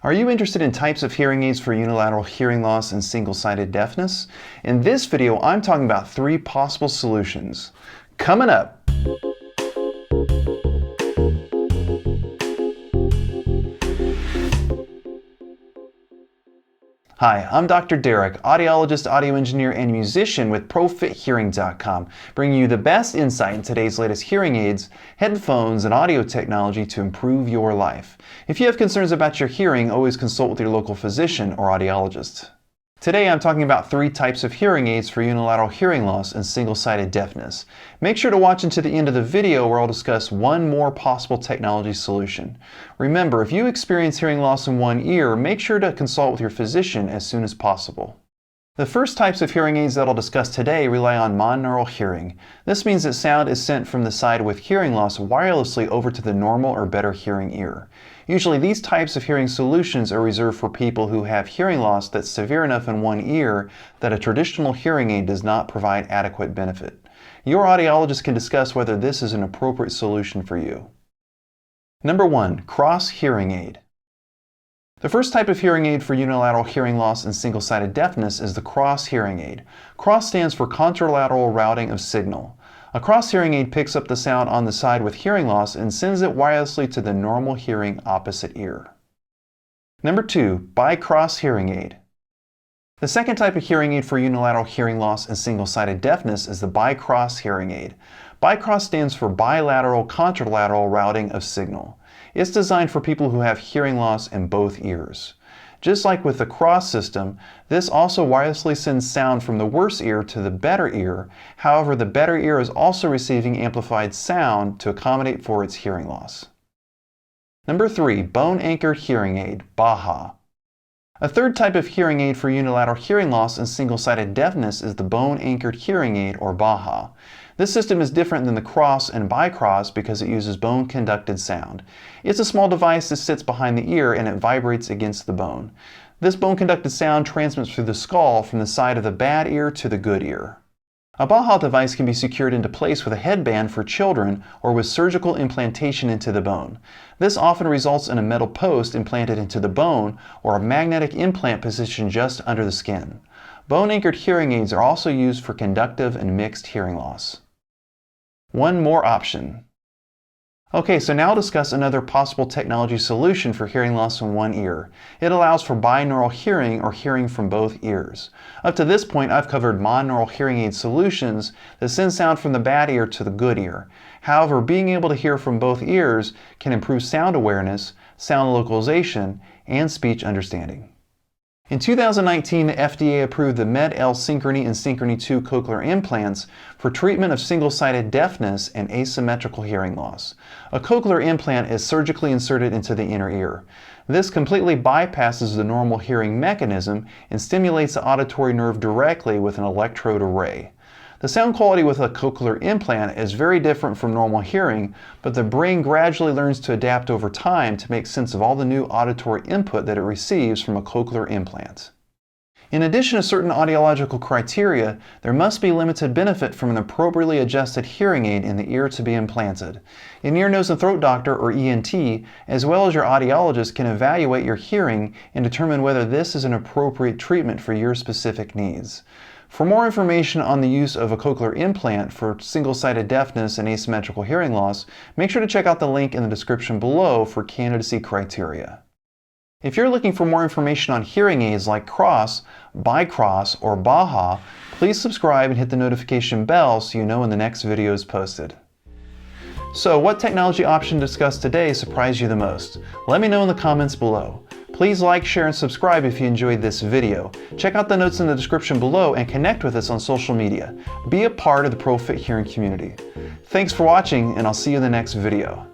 Are you interested in types of hearing aids for unilateral hearing loss and single-sided deafness? In this video, I'm talking about 3 possible solutions. Coming up! Hi, I'm Dr. Derek, audiologist, audio engineer, and musician with ProFitHearing.com, bringing you the best insight in today's latest hearing aids, headphones, and audio technology to improve your life. If you have concerns about your hearing, always consult with your local physician or audiologist. Today I'm talking about 3 types of hearing aids for unilateral hearing loss and single-sided deafness. Make sure to watch until the end of the video where I'll discuss one more possible technology solution. Remember, if you experience hearing loss in one ear, make sure to consult with your physician as soon as possible. The first types of hearing aids that I'll discuss today rely on monaural hearing. This means that sound is sent from the side with hearing loss wirelessly over to the normal or better hearing ear. Usually these types of hearing solutions are reserved for people who have hearing loss that's severe enough in one ear that a traditional hearing aid does not provide adequate benefit. Your audiologist can discuss whether this is an appropriate solution for you. Number 1. Cross hearing aid. The first type of hearing aid for unilateral hearing loss and single-sided deafness is the cross hearing aid. Cross stands for contralateral routing of signal. A cross hearing aid picks up the sound on the side with hearing loss and sends it wirelessly to the normal hearing opposite ear. Number 2. Bicross hearing aid. The second type of hearing aid for unilateral hearing loss and single-sided deafness is the Bicross hearing aid. Bicross stands for bilateral contralateral routing of signal. It's designed for people who have hearing loss in both ears. Just like with the cross system, this also wirelessly sends sound from the worse ear to the better ear. However, the better ear is also receiving amplified sound to accommodate for its hearing loss. Number 3. Bone-anchored hearing aid, BAHA. A third type of hearing aid for unilateral hearing loss and single-sided deafness is the bone-anchored hearing aid, or BAHA. This system is different than the cross and bicross because it uses bone-conducted sound. It's a small device that sits behind the ear and it vibrates against the bone. This bone-conducted sound transmits through the skull from the side of the bad ear to the good ear. A BAHA device can be secured into place with a headband for children or with surgical implantation into the bone. This often results in a metal post implanted into the bone or a magnetic implant positioned just under the skin. Bone-anchored hearing aids are also used for conductive and mixed hearing loss. One more option. Okay, so now I'll discuss another possible technology solution for hearing loss in one ear. It allows for binaural hearing or hearing from both ears. Up to this point, I've covered monaural hearing aid solutions that send sound from the bad ear to the good ear. However, being able to hear from both ears can improve sound awareness, sound localization, and speech understanding. In 2019, the FDA approved the Med-L Synchrony and Synchrony 2 cochlear implants for treatment of single-sided deafness and asymmetrical hearing loss. A cochlear implant is surgically inserted into the inner ear. This completely bypasses the normal hearing mechanism and stimulates the auditory nerve directly with an electrode array. The sound quality with a cochlear implant is very different from normal hearing, but the brain gradually learns to adapt over time to make sense of all the new auditory input that it receives from a cochlear implant. In addition to certain audiological criteria, there must be limited benefit from an appropriately adjusted hearing aid in the ear to be implanted. An ear, nose, and throat doctor, or ENT, as well as your audiologist, can evaluate your hearing and determine whether this is an appropriate treatment for your specific needs. For more information on the use of a cochlear implant for single-sided deafness and asymmetrical hearing loss, make sure to check out the link in the description below for candidacy criteria. If you're looking for more information on hearing aids like cross, bicross, or BAHA, please subscribe and hit the notification bell so you know when the next video is posted. So, what technology option discussed today surprised you the most? Let me know in the comments below. Please like, share, and subscribe if you enjoyed this video. Check out the notes in the description below and connect with us on social media. Be a part of the ProFit Hearing community. Thanks for watching, and I'll see you in the next video.